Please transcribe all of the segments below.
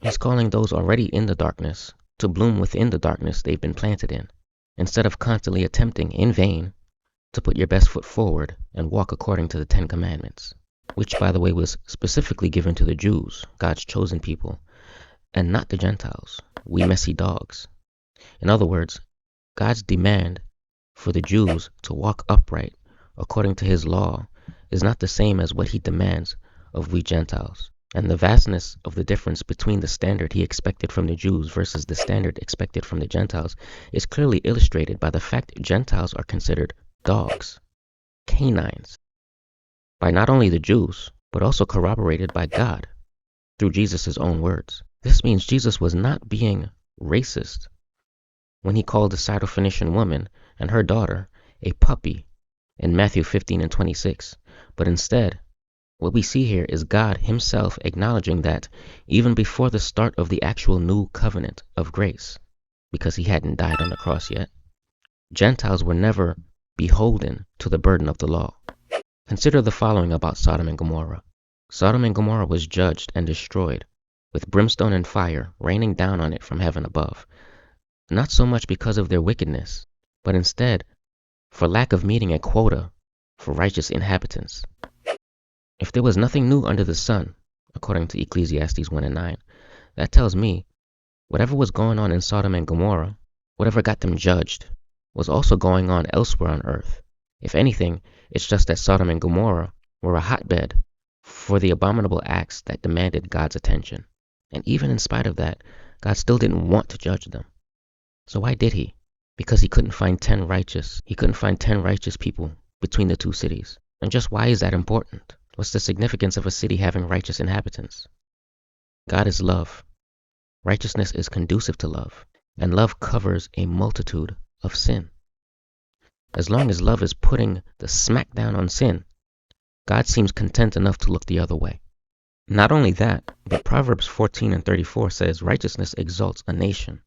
He's calling those already in the darkness to bloom within the darkness they've been planted in, instead of constantly attempting, in vain, to put your best foot forward and walk according to the Ten Commandments, which, by the way, was specifically given to the Jews, God's chosen people, and not the Gentiles, we messy dogs. In other words, God's demand for the Jews to walk upright according to his law is not the same as what he demands of we Gentiles. And the vastness of the difference between the standard he expected from the Jews versus the standard expected from the Gentiles is clearly illustrated by the fact Gentiles are considered dogs, canines, by not only the Jews, but also corroborated by God through Jesus' own words. This means Jesus was not being racist when he called the Syrophoenician woman and her daughter a puppy in Matthew 15 and 26, but instead, what we see here is God himself acknowledging that even before the start of the actual new covenant of grace, because he hadn't died on the cross yet, Gentiles were never beholden to the burden of the law. Consider the following about Sodom and Gomorrah. Sodom and Gomorrah was judged and destroyed, with brimstone and fire raining down on it from heaven above, not so much because of their wickedness, but instead for lack of meeting a quota for righteous inhabitants. If there was nothing new under the sun, according to Ecclesiastes 1 and 9, that tells me whatever was going on in Sodom and Gomorrah, whatever got them judged, was also going on elsewhere on earth. If anything, it's just that Sodom and Gomorrah were a hotbed for the abominable acts that demanded God's attention. And even in spite of that, God still didn't want to judge them. So why did he? Because he couldn't find 10 righteous. He couldn't find 10 righteous people between the two cities. And just why is that important? What's the significance of a city having righteous inhabitants? God is love. Righteousness is conducive to love, and love covers a multitude of sin. As long as love is putting the smackdown on sin, God seems content enough to look the other way. Not only that, but Proverbs 14 and 34 says righteousness exalts a nation.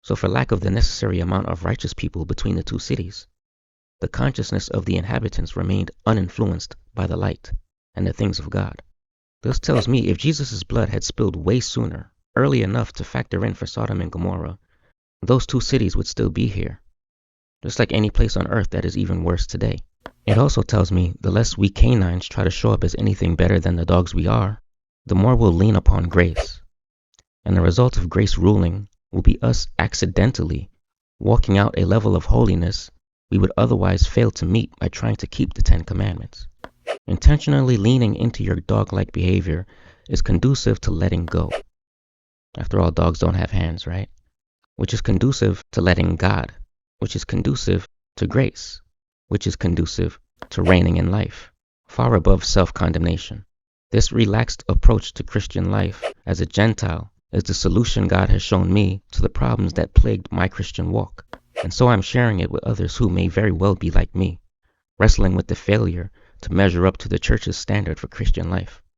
So for lack of the necessary amount of righteous people between the two cities, the consciousness of the inhabitants remained uninfluenced by the light and the things of God. This tells me if Jesus' blood had spilled way sooner, early enough to factor in for Sodom and Gomorrah, those two cities would still be here, just like any place on earth that is even worse today. It also tells me the less we canines try to show up as anything better than the dogs we are, the more we'll lean upon grace. And the result of grace ruling will be us accidentally walking out a level of holiness we would otherwise fail to meet by trying to keep the 10 Commandments. Intentionally leaning into your dog-like behavior is conducive to letting go. After all, dogs don't have hands, right? Which is conducive to letting God, which is conducive to grace, which is conducive to reigning in life, far above self-condemnation. This relaxed approach to Christian life as a Gentile is the solution God has shown me to the problems that plagued my Christian walk. And so I'm sharing it with others who may very well be like me, wrestling with the failure to measure up to the church's standard for Christian life.